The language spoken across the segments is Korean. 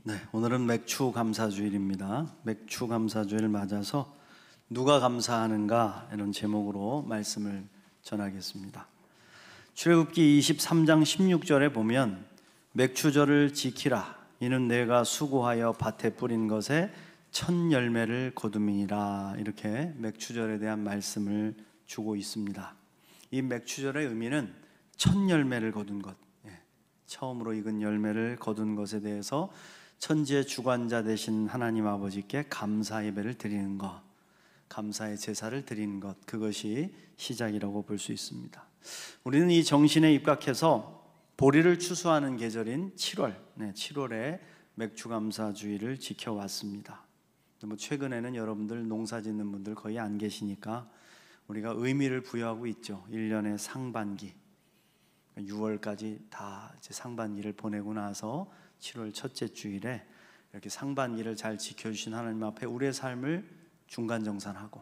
네, 오늘은 맥주 감사주일입니다. 맥주 감사주일을 맞아서 누가 감사하는가 이런 제목으로 말씀을 전하겠습니다. 출애굽기 23장 16절에 보면 맥주절을 지키라. 이는 내가 수고하여 밭에 뿌린 것에 첫 열매를 거둠이니라. 이렇게 맥주절에 대한 말씀을 주고 있습니다. 이 맥주절의 의미는 첫 열매를 거둔 것, 처음으로 익은 열매를 거둔 것에 대해서 천지의 주관자 되신 하나님 아버지께 감사 예배를 드리는 것, 감사의 제사를 드리는 것, 그것이 시작이라고 볼 수 있습니다. 우리는 이 정신에 입각해서 보리를 추수하는 계절인 7월, 7월에 맥주감사주의를 지켜왔습니다. 최근에는 여러분들 농사 짓는 분들 거의 안 계시니까 우리가 의미를 부여하고 있죠. 1년의 상반기, 6월까지 다 이제 상반기를 보내고 나서 7월 첫째 주일에 이렇게 상반기를 잘 지켜주신 하나님 앞에 우리의 삶을 중간정산하고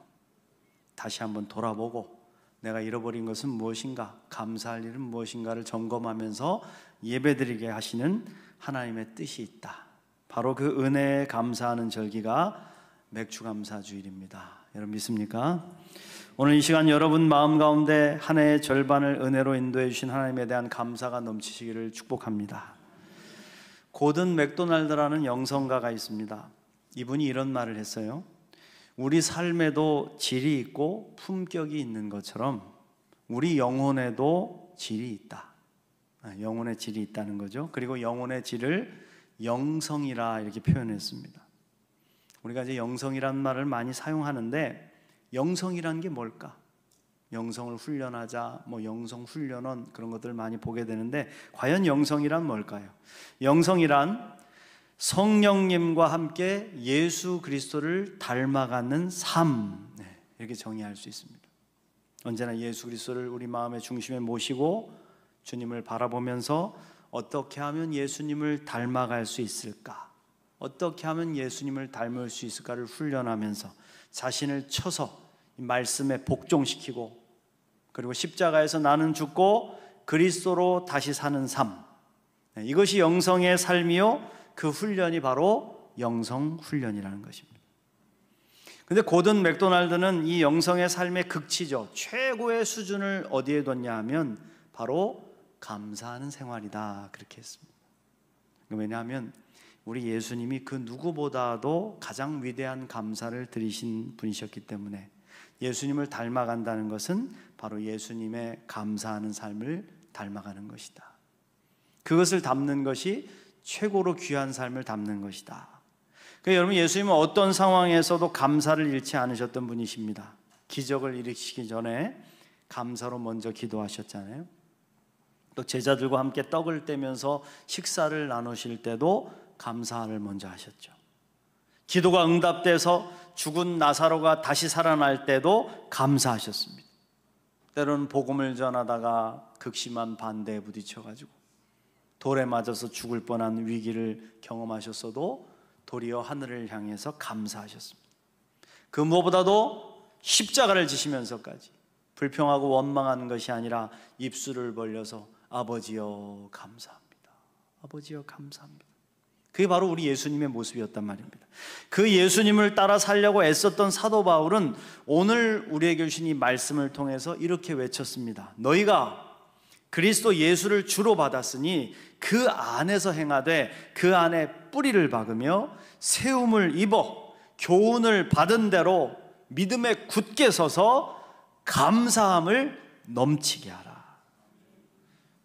다시 한번 돌아보고 내가 잃어버린 것은 무엇인가, 감사할 일은 무엇인가를 점검하면서 예배드리게 하시는 하나님의 뜻이 있다. 바로 그 은혜에 감사하는 절기가 맥주감사주일입니다. 여러분 믿습니까? 오늘 이 시간 여러분 마음 가운데 한 해의 절반을 은혜로 인도해 주신 하나님에 대한 감사가 넘치시기를 축복합니다. 고든 맥도날드라는 영성가가 있습니다. 이분이 이런 말을 했어요. 우리 삶에도 질이 있고 품격이 있는 것처럼 우리 영혼에도 질이 있다. 영혼의 질이 있다는 거죠. 그리고 영혼의 질을 영성이라 이렇게 표현했습니다. 우리가 이제 영성이라는 말을 많이 사용하는데 영성이란 게 뭘까? 영성을 훈련하자, 영성 훈련원 그런 것들 많이 보게 되는데 과연 영성이란 뭘까요? 영성이란 성령님과 함께 예수 그리스도를 닮아가는 삶, 이렇게 정의할 수 있습니다. 언제나 예수 그리스도를 우리 마음의 중심에 모시고 주님을 바라보면서 어떻게 하면 예수님을 닮아갈 수 있을까? 어떻게 하면 예수님을 닮을 수 있을까를 훈련하면서 자신을 쳐서 말씀에 복종시키고 그리고 십자가에서 나는 죽고 그리스도로 다시 사는 삶, 이것이 영성의 삶이요 그 훈련이 바로 영성 훈련이라는 것입니다. 그런데 고든 맥도날드는 이 영성의 삶의 극치죠. 최고의 수준을 어디에 뒀냐 하면 바로 감사하는 생활이다 그렇게 했습니다. 왜냐하면 우리 예수님이 그 누구보다도 가장 위대한 감사를 드리신 분이셨기 때문에 예수님을 닮아간다는 것은 바로 예수님의 감사하는 삶을 닮아가는 것이다. 그것을 담는 것이 최고로 귀한 삶을 담는 것이다. 그러니까 여러분 예수님은 어떤 상황에서도 감사를 잃지 않으셨던 분이십니다. 기적을 일으키기 전에 감사로 먼저 기도하셨잖아요. 또 제자들과 함께 떡을 떼면서 식사를 나누실 때도 감사를 먼저 하셨죠. 기도가 응답돼서 죽은 나사로가 다시 살아날 때도 감사하셨습니다. 때로는 복음을 전하다가 극심한 반대에 부딪혀가지고 돌에 맞아서 죽을 뻔한 위기를 경험하셨어도 도리어 하늘을 향해서 감사하셨습니다. 그 무엇보다도 십자가를 지시면서까지 불평하고 원망하는 것이 아니라 입술을 벌려서 아버지여 감사합니다. 아버지여 감사합니다. 그게 바로 우리 예수님의 모습이었단 말입니다. 그 예수님을 따라 살려고 애썼던 사도 바울은 오늘 우리에게 주신 이 말씀을 통해서 이렇게 외쳤습니다. 너희가 그리스도 예수를 주로 받았으니 그 안에서 행하되 그 안에 뿌리를 박으며 세움을 입어 교훈을 받은 대로 믿음에 굳게 서서 감사함을 넘치게 하라.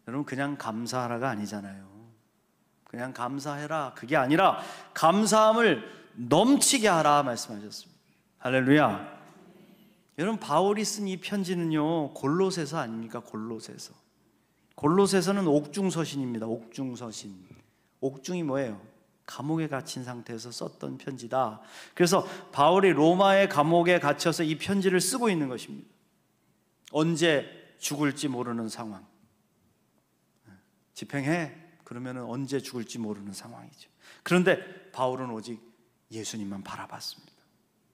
여러분 그냥 감사하라가 아니잖아요. 그냥 감사해라 그게 아니라 감사함을 넘치게 하라 말씀하셨습니다. 할렐루야. 여러분 바울이 쓴 이 편지는요 골로새서 아닙니까? 골로새서. 골로새서는 옥중서신입니다. 옥중서신. 옥중이 뭐예요? 감옥에 갇힌 상태에서 썼던 편지다. 그래서 바울이 로마의 감옥에 갇혀서 이 편지를 쓰고 있는 것입니다. 언제 죽을지 모르는 상황. 집행해. 그러면 언제 죽을지 모르는 상황이죠. 그런데 바울은 오직 예수님만 바라봤습니다.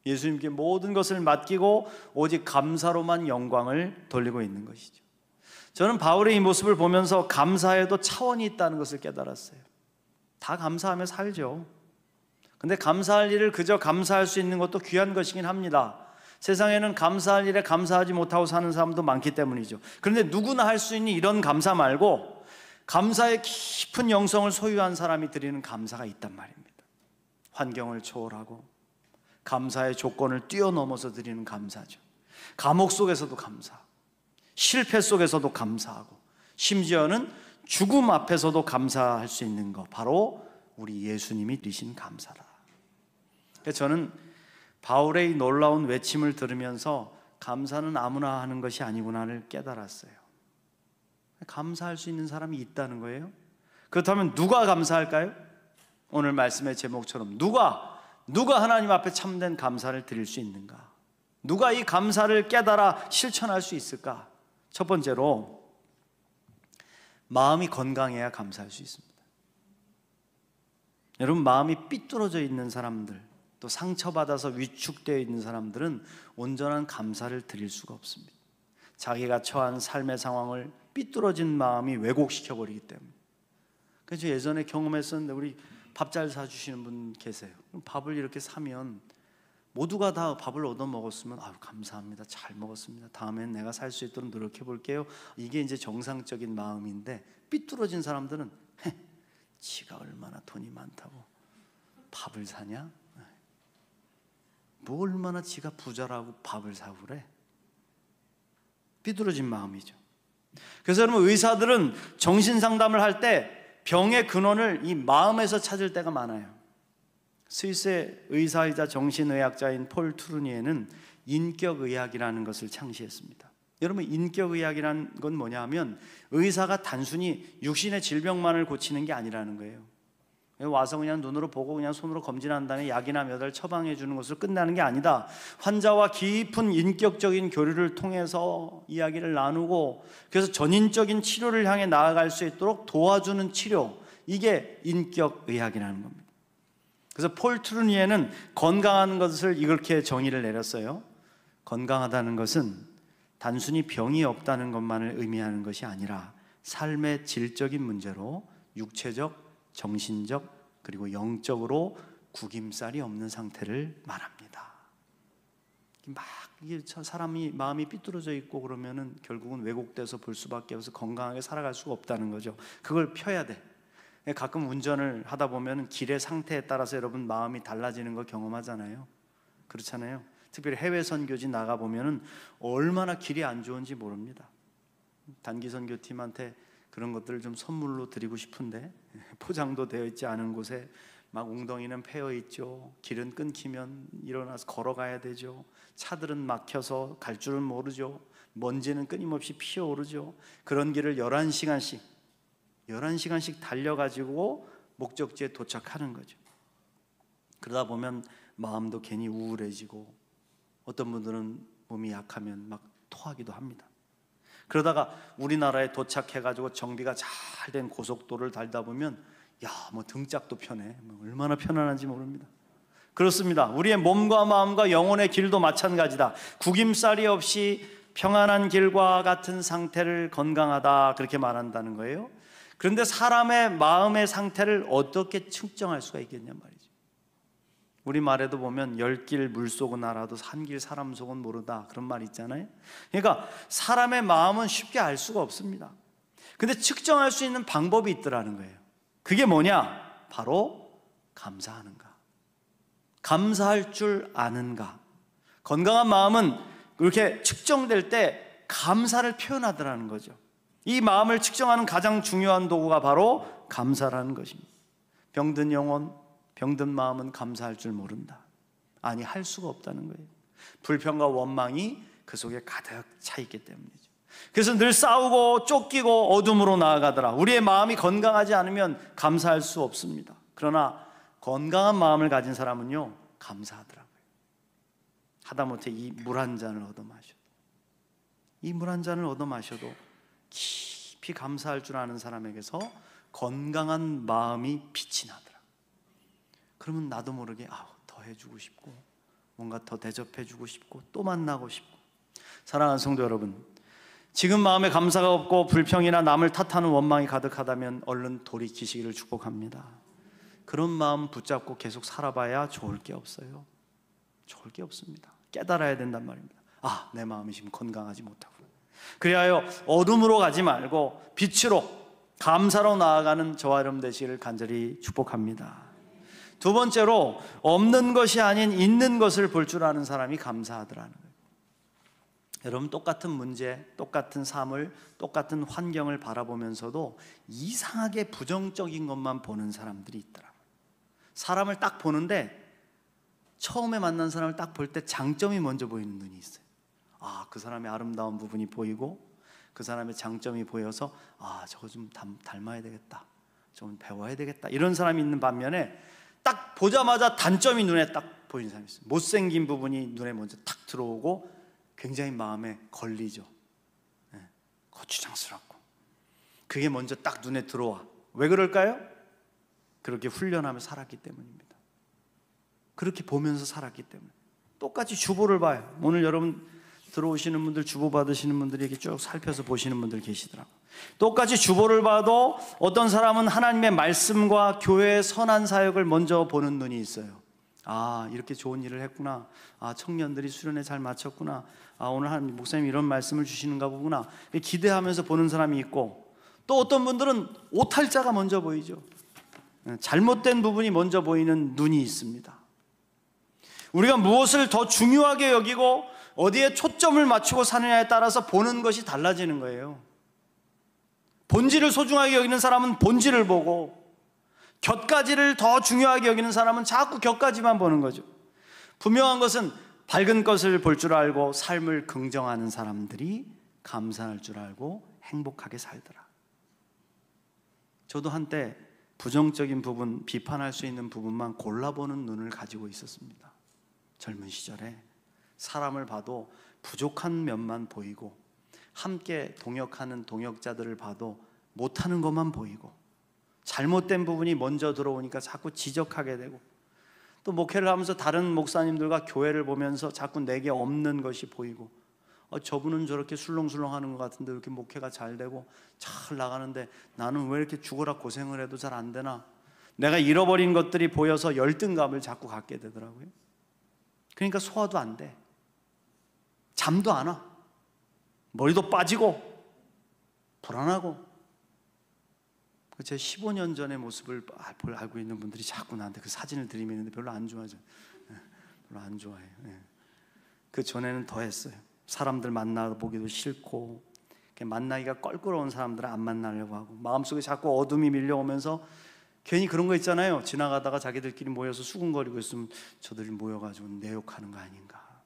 예수님께 모든 것을 맡기고 오직 감사로만 영광을 돌리고 있는 것이죠. 저는 바울의 이 모습을 보면서 감사에도 차원이 있다는 것을 깨달았어요. 다 감사하며 살죠. 근데 감사할 일을 그저 감사할 수 있는 것도 귀한 것이긴 합니다. 세상에는 감사할 일에 감사하지 못하고 사는 사람도 많기 때문이죠. 그런데 누구나 할 수 있는 이런 감사 말고 감사의 깊은 영성을 소유한 사람이 드리는 감사가 있단 말입니다. 환경을 초월하고 감사의 조건을 뛰어넘어서 드리는 감사죠. 감옥 속에서도 감사, 실패 속에서도 감사하고 심지어는 죽음 앞에서도 감사할 수 있는 것, 바로 우리 예수님이 드리신 감사다. 그래서 저는 바울의 놀라운 외침을 들으면서 감사는 아무나 하는 것이 아니구나를 깨달았어요. 감사할 수 있는 사람이 있다는 거예요. 그렇다면 누가 감사할까요? 오늘 말씀의 제목처럼 누가 하나님 앞에 참된 감사를 드릴 수 있는가? 누가 이 감사를 깨달아 실천할 수 있을까? 첫 번째로 마음이 건강해야 감사할 수 있습니다. 여러분, 마음이 삐뚤어져 있는 사람들, 또 상처받아서 위축되어 있는 사람들은 온전한 감사를 드릴 수가 없습니다. 자기가 처한 삶의 상황을 삐뚤어진 마음이 왜곡시켜 버리기 때문에. 그래서 예전에 경험했었는데, 우리 밥 잘 사주시는 분 계세요. 밥을 이렇게 사면 모두가 다 밥을 얻어 먹었으면 아유 감사합니다, 잘 먹었습니다, 다음엔 내가 살 수 있도록 노력해 볼게요. 이게 이제 정상적인 마음인데, 삐뚤어진 사람들은 지가 얼마나 돈이 많다고 밥을 사냐? 뭐 얼마나 지가 부자라고 밥을 사고 그래? 삐뚤어진 마음이죠. 그래서 여러분, 의사들은 정신상담을 할 때 병의 근원을 이 마음에서 찾을 때가 많아요. 스위스의 의사이자 정신의학자인 폴 트루니에는 인격의학이라는 것을 창시했습니다. 여러분, 인격의학이라는 건 뭐냐 하면 의사가 단순히 육신의 질병만을 고치는 게 아니라는 거예요. 와서 그냥 눈으로 보고 그냥 손으로 검진한 다음에 약이나 몇 알 처방해 주는 것으로 끝나는 게 아니다. 환자와 깊은 인격적인 교류를 통해서 이야기를 나누고, 그래서 전인적인 치료를 향해 나아갈 수 있도록 도와주는 치료, 이게 인격의학이라는 겁니다. 그래서 폴 트루니에는 건강한 것을 이렇게 정의를 내렸어요. 건강하다는 것은 단순히 병이 없다는 것만을 의미하는 것이 아니라 삶의 질적인 문제로 육체적, 정신적, 그리고 영적으로 구김살이 없는 상태를 말합니다. 막 이게 사람이 마음이 삐뚤어져 있고 그러면은 결국은 왜곡돼서 볼 수밖에 없어서 건강하게 살아갈 수가 없다는 거죠. 그걸 펴야 돼. 가끔 운전을 하다 보면 길의 상태에 따라서 여러분 마음이 달라지는 거 경험하잖아요. 그렇잖아요. 특별히 해외 선교지 나가 보면은 얼마나 길이 안 좋은지 모릅니다. 단기 선교팀한테 그런 것들을 좀 선물로 드리고 싶은데 포장도 되어 있지 않은 곳에 막 웅덩이는 패여 있죠. 길은 끊기면 일어나서 걸어가야 되죠. 차들은 막혀서 갈 줄은 모르죠. 먼지는 끊임없이 피어오르죠. 그런 길을 11시간씩 달려가지고 목적지에 도착하는 거죠. 그러다 보면 마음도 괜히 우울해지고 어떤 분들은 몸이 약하면 막 토하기도 합니다. 그러다가 우리나라에 도착해가지고 정비가 잘 된 고속도로를 달다 보면 야, 뭐 등짝도 편해. 얼마나 편안한지 모릅니다. 그렇습니다. 우리의 몸과 마음과 영혼의 길도 마찬가지다. 구김살이 없이 평안한 길과 같은 상태를 건강하다, 그렇게 말한다는 거예요. 그런데 사람의 마음의 상태를 어떻게 측정할 수가 있겠냐 말이죠. 우리 말에도 보면 10길 물속은 알아도 한 길 사람 속은 모르다, 그런 말 있잖아요. 그러니까 사람의 마음은 쉽게 알 수가 없습니다. 근데 측정할 수 있는 방법이 있더라는 거예요. 그게 뭐냐? 바로 감사하는가, 감사할 줄 아는가. 건강한 마음은 그렇게 측정될 때 감사를 표현하더라는 거죠. 이 마음을 측정하는 가장 중요한 도구가 바로 감사라는 것입니다. 병든 영혼, 병든 마음은 감사할 줄 모른다. 아니, 할 수가 없다는 거예요. 불평과 원망이 그 속에 가득 차 있기 때문이죠. 그래서 늘 싸우고 쫓기고 어둠으로 나아가더라. 우리의 마음이 건강하지 않으면 감사할 수 없습니다. 그러나 건강한 마음을 가진 사람은요, 감사하더라고요. 하다못해 이 물 한 잔을 얻어 마셔도 깊이 감사할 줄 아는 사람에게서 건강한 마음이 빛이 나더라. 그러면 나도 모르게 더 해주고 싶고, 뭔가 더 대접해주고 싶고, 또 만나고 싶고. 사랑하는 성도 여러분, 지금 마음에 감사가 없고 불평이나 남을 탓하는 원망이 가득하다면 얼른 돌이키시기를 축복합니다. 그런 마음 붙잡고 계속 살아봐야 좋을 게 없어요. 좋을 게 없습니다. 깨달아야 된단 말입니다. 아, 내 마음이 지금 건강하지 못하고. 그리하여 어둠으로 가지 말고 빛으로, 감사로 나아가는 저와 여러분 되시기를 간절히 축복합니다. 두 번째로, 없는 것이 아닌 있는 것을 볼 줄 아는 사람이 감사하더라는 거예요. 여러분, 똑같은 문제, 똑같은 삶을, 똑같은 환경을 바라보면서도 이상하게 부정적인 것만 보는 사람들이 있더라고요. 사람을 딱 보는데 처음에 만난 사람을 딱 볼 때 장점이 먼저 보이는 눈이 있어요. 아, 그 사람의 아름다운 부분이 보이고 그 사람의 장점이 보여서 아, 저거 좀 닮아야 되겠다, 좀 배워야 되겠다, 이런 사람이 있는 반면에 딱 보자마자 단점이 눈에 딱 보이는 사람이 있어요. 못생긴 부분이 눈에 먼저 탁 들어오고 굉장히 마음에 걸리죠. 거추장스럽고 그게 먼저 딱 눈에 들어와. 왜 그럴까요? 그렇게 훈련하며 살았기 때문입니다. 그렇게 보면서 살았기 때문에. 똑같이 주보를 봐요. 오늘 여러분 들어오시는 분들, 주보 받으시는 분들이 이렇게 쭉 살펴서 보시는 분들 계시더라고요. 똑같이 주보를 봐도 어떤 사람은 하나님의 말씀과 교회의 선한 사역을 먼저 보는 눈이 있어요. 아, 이렇게 좋은 일을 했구나. 아, 청년들이 수련회 잘 마쳤구나. 아, 오늘 하나님 목사님 이런 말씀을 주시는가 보구나. 기대하면서 보는 사람이 있고, 또 어떤 분들은 오탈자가 먼저 보이죠. 잘못된 부분이 먼저 보이는 눈이 있습니다. 우리가 무엇을 더 중요하게 여기고 어디에 초점을 맞추고 사느냐에 따라서 보는 것이 달라지는 거예요. 본질을 소중하게 여기는 사람은 본질을 보고, 곁가지를 더 중요하게 여기는 사람은 자꾸 곁가지만 보는 거죠. 분명한 것은 밝은 것을 볼 줄 알고 삶을 긍정하는 사람들이 감사할 줄 알고 행복하게 살더라. 저도 한때 부정적인 부분, 비판할 수 있는 부분만 골라보는 눈을 가지고 있었습니다. 젊은 시절에 사람을 봐도 부족한 면만 보이고, 함께 동역하는 동역자들을 봐도 못하는 것만 보이고, 잘못된 부분이 먼저 들어오니까 자꾸 지적하게 되고, 또 목회를 하면서 다른 목사님들과 교회를 보면서 자꾸 내게 없는 것이 보이고, 저분은 저렇게 술렁술렁 하는 것 같은데 왜 이렇게 목회가 잘 되고 잘 나가는데 나는 왜 이렇게 죽어라 고생을 해도 잘 안 되나, 내가 잃어버린 것들이 보여서 열등감을 자꾸 갖게 되더라고요. 그러니까 소화도 안 돼, 잠도 안 와, 머리도 빠지고 불안하고. 제 15년 전의 모습을 알고 있는 분들이 자꾸 나한테 그 사진을 들이미는데 별로 안 좋아하죠. 별로 안 좋아해요. 그 전에는 더 했어요. 사람들 만나보기도 싫고, 만나기가 껄끄러운 사람들은 안 만나려고 하고, 마음속에 자꾸 어둠이 밀려오면서 괜히 그런 거 있잖아요. 지나가다가 자기들끼리 모여서 수군거리고 있으면 저들이 모여가지고 내 욕하는 거 아닌가,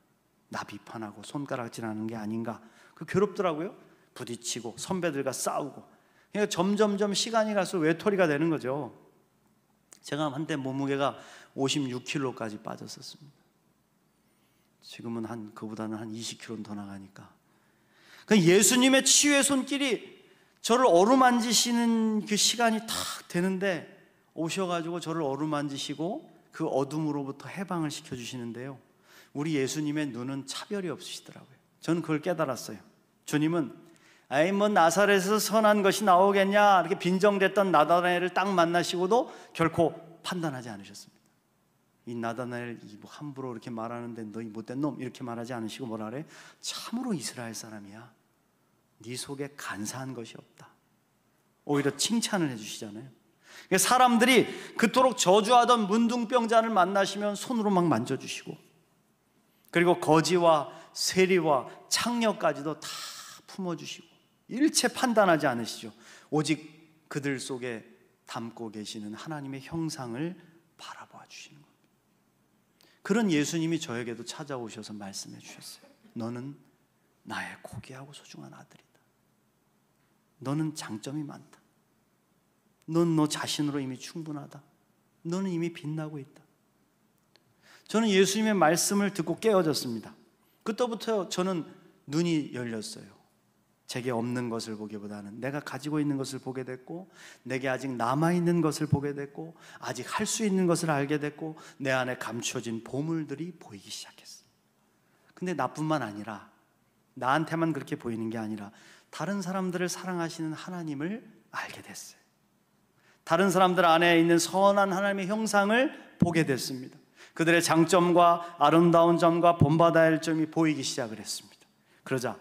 나 비판하고 손가락질하는 게 아닌가. 그 괴롭더라고요. 부딪히고 선배들과 싸우고. 그러니까 점점점 시간이 갈수록 외톨이가 되는 거죠. 제가 한때 몸무게가 56kg까지 빠졌었습니다. 지금은 그보다는 한 20kg 더 나가니까. 예수님의 치유의 손길이 저를 어루만지시는 그 시간이 탁 되는데, 오셔가지고 저를 어루만지시고 그 어둠으로부터 해방을 시켜주시는데요, 우리 예수님의 눈은 차별이 없으시더라고요. 저는 그걸 깨달았어요. 주님은 나사렛에서 선한 것이 나오겠냐, 이렇게 빈정댔던 나다나엘을 딱 만나시고도 결코 판단하지 않으셨습니다. 이 나다나엘 함부로 이렇게 말하는데 너 이 못된 놈, 이렇게 말하지 않으시고 뭐라 그래? 참으로 이스라엘 사람이야, 네 속에 간사한 것이 없다. 오히려 칭찬을 해주시잖아요. 사람들이 그토록 저주하던 문둥병자를 만나시면 손으로 막 만져주시고, 그리고 거지와 세리와 창녀까지도 다 품어주시고, 일체 판단하지 않으시죠. 오직 그들 속에 담고 계시는 하나님의 형상을 바라봐 주시는 겁니다. 그런 예수님이 저에게도 찾아오셔서 말씀해 주셨어요. 너는 나의 고귀하고 소중한 아들이다. 너는 장점이 많다. 넌 너 자신으로 이미 충분하다. 너는 이미 빛나고 있다. 저는 예수님의 말씀을 듣고 깨어졌습니다. 그때부터 저는 눈이 열렸어요. 제게 없는 것을 보기보다는 내가 가지고 있는 것을 보게 됐고, 내게 아직 남아있는 것을 보게 됐고, 아직 할 수 있는 것을 알게 됐고, 내 안에 감추어진 보물들이 보이기 시작했어요. 근데 나뿐만 아니라, 나한테만 그렇게 보이는 게 아니라 다른 사람들을 사랑하시는 하나님을 알게 됐어요. 다른 사람들 안에 있는 선한 하나님의 형상을 보게 됐습니다. 그들의 장점과 아름다운 점과 본받아야 할 점이 보이기 시작을 했습니다. 그러자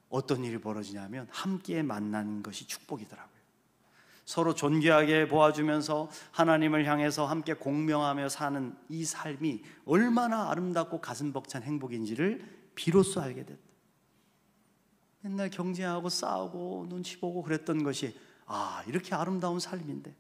어떤 일이 벌어지냐면 함께 만나는 것이 축복이더라고요. 서로 존귀하게 보아주면서 하나님을 향해서 함께 공명하며 사는 이 삶이 얼마나 아름답고 가슴 벅찬 행복인지를 비로소 알게 됐다. 맨날 경쟁하고 싸우고 눈치 보고 그랬던 것이 이렇게 아름다운 삶인데,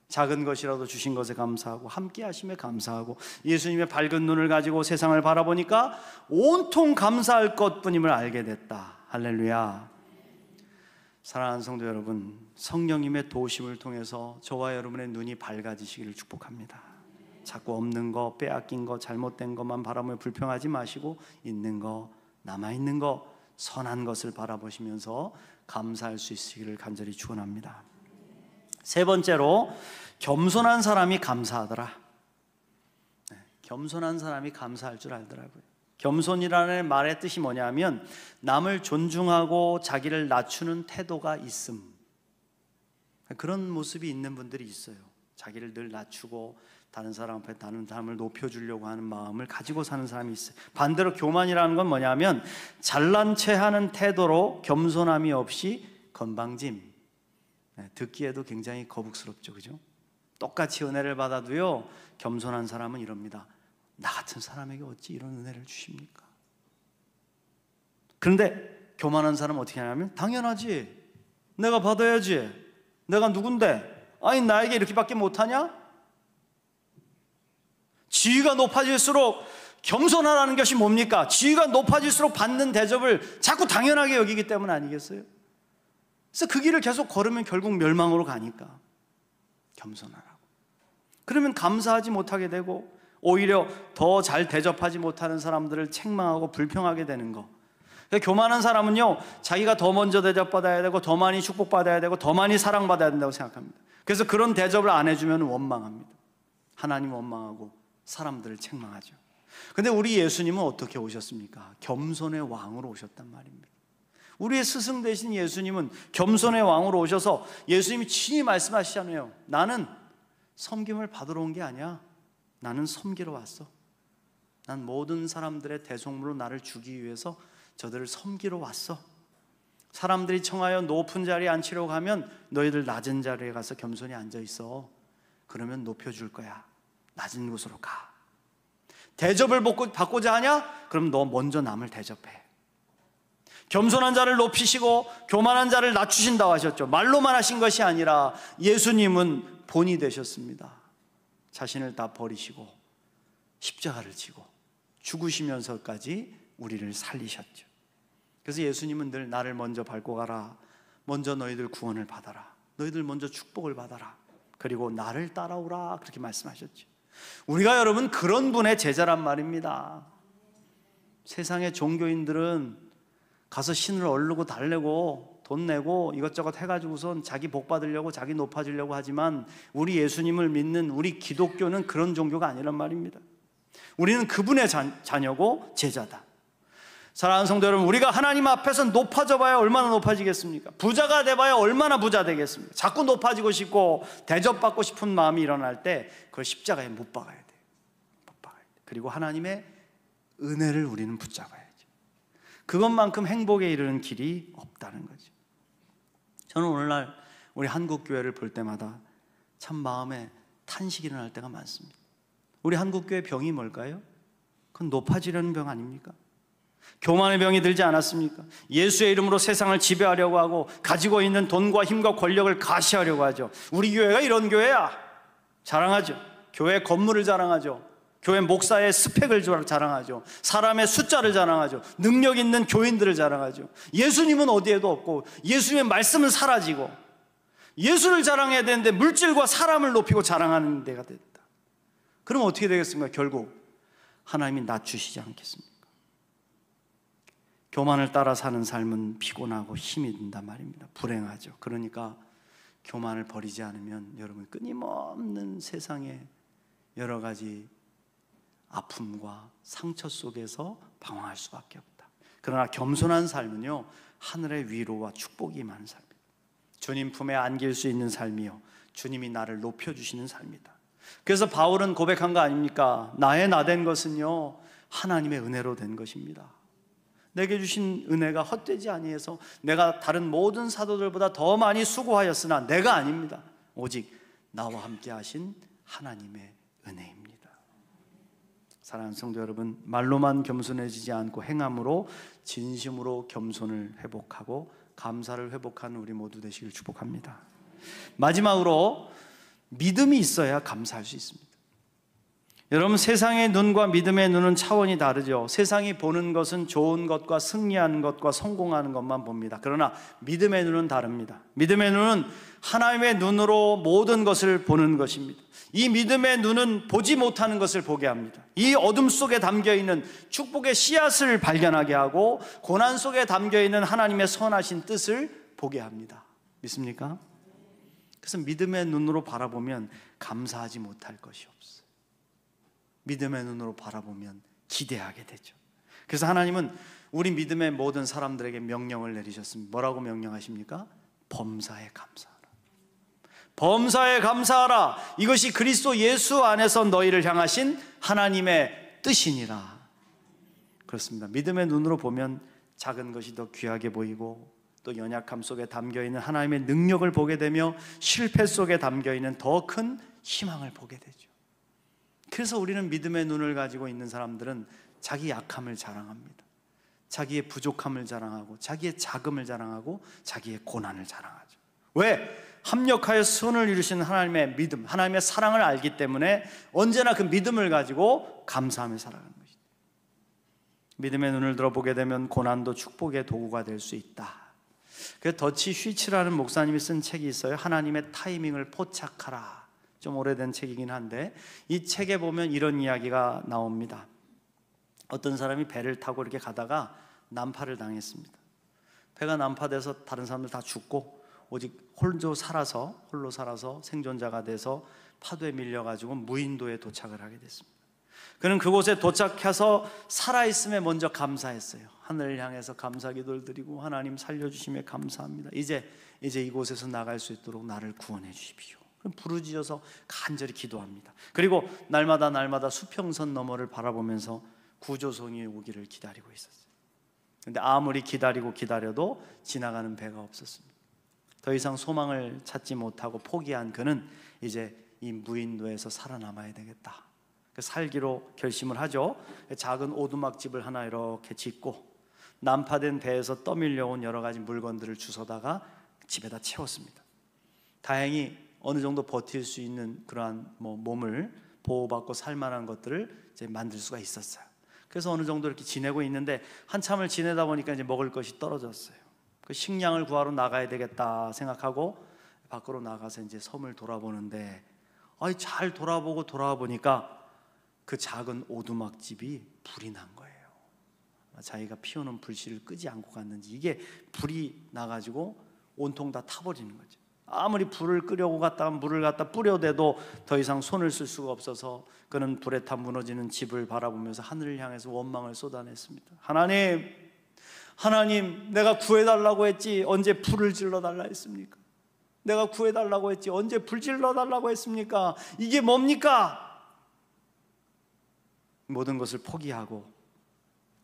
작은 것이라도 주신 것에 감사하고 함께 하심에 감사하고 예수님의 밝은 눈을 가지고 세상을 바라보니까 온통 감사할 것뿐임을 알게 됐다. 할렐루야. 사랑하는 성도 여러분, 성령님의 도우심을 통해서 저와 여러분의 눈이 밝아지시기를 축복합니다. 자꾸 없는 거, 빼앗긴 거, 잘못된 것만 바라보며 불평하지 마시고 있는 거, 남아있는 거, 선한 것을 바라보시면서 감사할 수 있으시기를 간절히 축원합니다. 세 번째로, 겸손한 사람이 감사하더라. 겸손한 사람이 감사할 줄 알더라고요. 겸손이라는 말의 뜻이 뭐냐면 남을 존중하고 자기를 낮추는 태도가 있음. 그런 모습이 있는 분들이 있어요. 자기를 늘 낮추고 다른 사람 앞에 다른 사람을 높여주려고 하는 마음을 가지고 사는 사람이 있어요. 반대로 교만이라는 건 뭐냐면 잘난 체 하는 태도로 겸손함이 없이 건방짐. 듣기에도 굉장히 거북스럽죠, 그죠? 똑같이 은혜를 받아도요, 겸손한 사람은 이럽니다. 나 같은 사람에게 어찌 이런 은혜를 주십니까? 그런데 교만한 사람은 어떻게 하냐면 당연하지, 내가 받아야지, 내가 누군데, 아니 나에게 이렇게밖에 못하냐? 지위가 높아질수록 겸손하라는 것이 뭡니까? 지위가 높아질수록 받는 대접을 자꾸 당연하게 여기기 때문 아니겠어요? 그래서 그 길을 계속 걸으면 결국 멸망으로 가니까 겸손하라고. 그러면 감사하지 못하게 되고 오히려 더 잘 대접하지 못하는 사람들을 책망하고 불평하게 되는 거. 교만한 사람은요, 자기가 더 먼저 대접받아야 되고 더 많이 축복받아야 되고 더 많이 사랑받아야 된다고 생각합니다. 그래서 그런 대접을 안 해주면 원망합니다. 하나님 원망하고 사람들을 책망하죠. 근데 우리 예수님은 어떻게 오셨습니까? 겸손의 왕으로 오셨단 말입니다. 우리의 스승 되신 예수님은 겸손의 왕으로 오셔서 예수님이 친히 말씀하시잖아요. 나는 섬김을 받으러 온 게 아니야. 나는 섬기러 왔어. 난 모든 사람들의 대속물로 나를 주기 위해서 저들을 섬기러 왔어. 사람들이 청하여 높은 자리에 앉히려고 하면 너희들 낮은 자리에 가서 겸손히 앉아 있어. 그러면 높여줄 거야. 낮은 곳으로 가. 대접을 받고자 하냐? 그럼 너 먼저 남을 대접해. 겸손한 자를 높이시고 교만한 자를 낮추신다고 하셨죠. 말로만 하신 것이 아니라 예수님은 본이 되셨습니다. 자신을 다 버리시고 십자가를 지고 죽으시면서까지 우리를 살리셨죠. 그래서 예수님은 늘 나를 먼저 밟고 가라. 먼저 너희들 구원을 받아라. 너희들 먼저 축복을 받아라. 그리고 나를 따라오라. 그렇게 말씀하셨죠. 우리가 여러분 그런 분의 제자란 말입니다. 세상의 종교인들은 가서 신을 얼르고 달래고 돈 내고 이것저것 해가지고선 자기 복 받으려고 자기 높아지려고 하지만 우리 예수님을 믿는 우리 기독교는 그런 종교가 아니란 말입니다. 우리는 그분의 자녀고 제자다. 사랑하는 성도 여러분, 우리가 하나님 앞에서 높아져 봐야 얼마나 높아지겠습니까? 부자가 돼봐야 얼마나 부자 되겠습니까? 자꾸 높아지고 싶고 대접받고 싶은 마음이 일어날 때 그걸 십자가에 못 박아야 돼요. 못 박아야 돼요. 그리고 하나님의 은혜를 우리는 붙잡아야죠. 그것만큼 행복에 이르는 길이 없다는 거죠. 저는 오늘날 우리 한국교회를 볼 때마다 참 마음에 탄식이 일어날 때가 많습니다. 우리 한국교회 병이 뭘까요? 그건 높아지려는 병 아닙니까? 교만의 병이 들지 않았습니까? 예수의 이름으로 세상을 지배하려고 하고 가지고 있는 돈과 힘과 권력을 가시하려고 하죠. 우리 교회가 이런 교회야 자랑하죠. 교회 건물을 자랑하죠. 교회 목사의 스펙을 자랑하죠. 사람의 숫자를 자랑하죠. 능력 있는 교인들을 자랑하죠. 예수님은 어디에도 없고 예수님의 말씀은 사라지고 예수를 자랑해야 되는데 물질과 사람을 높이고 자랑하는 데가 됐다. 그럼 어떻게 되겠습니까? 결국 하나님이 낮추시지 않겠습니까? 교만을 따라 사는 삶은 피곤하고 힘이 든단 말입니다. 불행하죠. 그러니까 교만을 버리지 않으면 여러분 끊임없는 세상에 여러 가지 아픔과 상처 속에서 방황할 수밖에 없다. 그러나 겸손한 삶은요, 하늘의 위로와 축복이 많은 삶입니다. 주님 품에 안길 수 있는 삶이요, 주님이 나를 높여주시는 삶이다. 그래서 바울은 고백한 거 아닙니까? 나의 나된 것은요 하나님의 은혜로 된 것입니다. 내게 주신 은혜가 헛되지 아니해서 내가 다른 모든 사도들보다 더 많이 수고하였으나 내가 아닙니다. 오직 나와 함께 하신 하나님의 은혜입니다. 사랑하는 성도 여러분, 말로만 겸손해지지 않고 행함으로 진심으로 겸손을 회복하고 감사를 회복하는 우리 모두 되시길 축복합니다. 마지막으로 믿음이 있어야 감사할 수 있습니다. 여러분, 세상의 눈과 믿음의 눈은 차원이 다르죠. 세상이 보는 것은 좋은 것과 승리하는 것과 성공하는 것만 봅니다. 그러나 믿음의 눈은 다릅니다. 믿음의 눈은 하나님의 눈으로 모든 것을 보는 것입니다. 이 믿음의 눈은 보지 못하는 것을 보게 합니다. 이 어둠 속에 담겨있는 축복의 씨앗을 발견하게 하고 고난 속에 담겨있는 하나님의 선하신 뜻을 보게 합니다. 믿습니까? 그래서 믿음의 눈으로 바라보면 감사하지 못할 것이 없어요. 믿음의 눈으로 바라보면 기대하게 되죠. 그래서 하나님은 우리 믿음의 모든 사람들에게 명령을 내리셨습니다. 뭐라고 명령하십니까? 범사에 감사하라. 범사에 감사하라. 이것이 그리스도 예수 안에서 너희를 향하신 하나님의 뜻이니라. 그렇습니다. 믿음의 눈으로 보면 작은 것이 더 귀하게 보이고 또 연약함 속에 담겨있는 하나님의 능력을 보게 되며 실패 속에 담겨있는 더 큰 희망을 보게 되죠. 그래서 우리는 믿음의 눈을 가지고 있는 사람들은 자기 약함을 자랑합니다. 자기의 부족함을 자랑하고 자기의 자금을 자랑하고 자기의 고난을 자랑하죠. 왜? 합력하여 선을 이루시는 하나님의 믿음, 하나님의 사랑을 알기 때문에 언제나 그 믿음을 가지고 감사하며 살아가는 것이죠. 믿음의 눈을 들어보게 되면 고난도 축복의 도구가 될 수 있다. 그 더치 휘츠라는 목사님이 쓴 책이 있어요. 하나님의 타이밍을 포착하라. 좀 오래된 책이긴 한데 이 책에 보면 이런 이야기가 나옵니다. 어떤 사람이 배를 타고 이렇게 가다가 난파를 당했습니다. 배가 난파돼서 다른 사람들 다 죽고 오직 홀로 살아서 생존자가 돼서 파도에 밀려가지고 무인도에 도착을 하게 됐습니다. 그는 그곳에 도착해서 살아있음에 먼저 감사했어요. 하늘을 향해서 감사기도를 드리고 하나님 살려주심에 감사합니다. 이제 이곳에서 나갈 수 있도록 나를 구원해 주십시오. 그럼 부르짖어서 간절히 기도합니다. 그리고 날마다 수평선 너머를 바라보면서 구조선이 오기를 기다리고 있었어요. 그런데 아무리 기다려도 지나가는 배가 없었습니다. 더 이상 소망을 찾지 못하고 포기한 그는 이제 이 무인도에서 살아남아야 되겠다. 살기로 결심을 하죠. 작은 오두막집을 하나 이렇게 짓고 난파된 배에서 떠밀려온 여러 가지 물건들을 주워다가 집에다 채웠습니다. 다행히 어느 정도 버틸 수 있는 그러한 몸을 보호받고 살만한 것들을 이제 만들 수가 있었어요. 그래서 어느 정도 이렇게 지내고 있는데 한참을 지내다 보니까 이제 먹을 것이 떨어졌어요. 그 식량을 구하러 나가야 되겠다 생각하고 밖으로 나가서 이제 섬을 돌아보는데 잘 돌아보니까 그 작은 오두막집이 불이 난 거예요. 자기가 피우는 불씨를 끄지 않고 갔는지 이게 불이 나가지고 온통 다 타버리는 거죠. 아무리 불을 끄려고 갔다가 물을 갖다 뿌려대도 더 이상 손을 쓸 수가 없어서 그는 불에 타 무너지는 집을 바라보면서 하늘을 향해서 원망을 쏟아냈습니다. 하나님, 내가 구해달라고 했지 언제 불을 질러달라 했습니까? 내가 구해달라고 했지 언제 불 질러달라고 했습니까? 이게 뭡니까? 모든 것을 포기하고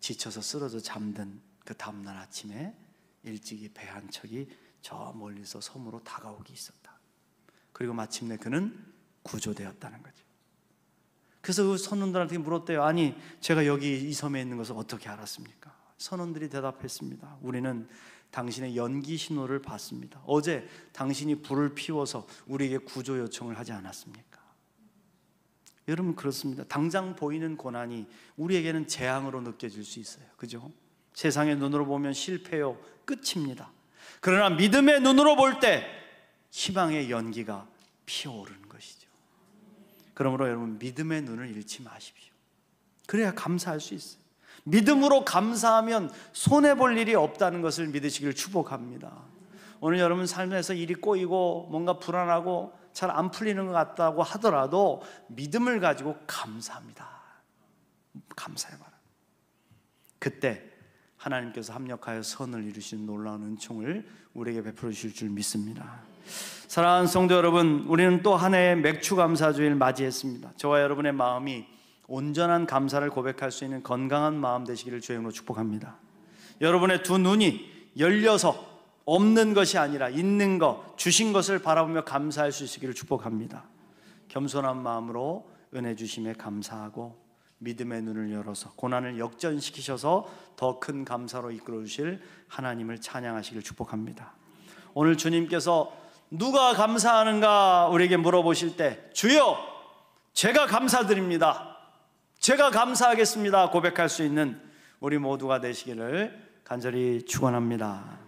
지쳐서 쓰러져 잠든 그 다음날 아침에 일찍이 배 한 척이 저 멀리서 섬으로 다가오기 있었다. 그리고 마침내 그는 구조되었다는 거죠. 그래서 그 선원들한테 물었대요. 아니, 제가 여기 이 섬에 있는 것을 어떻게 알았습니까? 선원들이 대답했습니다. 우리는 당신의 연기 신호를 봤습니다. 어제 당신이 불을 피워서 우리에게 구조 요청을 하지 않았습니까? 여러분, 그렇습니다. 당장 보이는 고난이 우리에게는 재앙으로 느껴질 수 있어요. 그죠? 세상의 눈으로 보면 실패요, 끝입니다. 그러나 믿음의 눈으로 볼 때 희망의 연기가 피어오르는 것이죠. 그러므로 여러분, 믿음의 눈을 잃지 마십시오. 그래야 감사할 수 있어요. 믿음으로 감사하면 손해볼 일이 없다는 것을 믿으시길 축복합니다. 오늘 여러분 삶에서 일이 꼬이고 뭔가 불안하고 잘 안 풀리는 것 같다고 하더라도 믿음을 가지고 감사합니다. 감사해봐라. 그때 하나님께서 합력하여 선을 이루시는 놀라운 은총을 우리에게 베풀어 주실 줄 믿습니다. 사랑하는 성도 여러분, 우리는 또 한 해의 맥주 감사주일 맞이했습니다. 저와 여러분의 마음이 온전한 감사를 고백할 수 있는 건강한 마음 되시기를 주의 이름으로 축복합니다. 여러분의 두 눈이 열려서 없는 것이 아니라 있는 것, 주신 것을 바라보며 감사할 수 있기를 축복합니다. 겸손한 마음으로 은혜 주심에 감사하고 믿음의 눈을 열어서 고난을 역전시키셔서 더 큰 감사로 이끌어 주실 하나님을 찬양하시기를 축복합니다. 오늘 주님께서 누가 감사하는가 우리에게 물어보실 때 주여 제가 감사드립니다, 제가 감사하겠습니다 고백할 수 있는 우리 모두가 되시기를 간절히 축원합니다.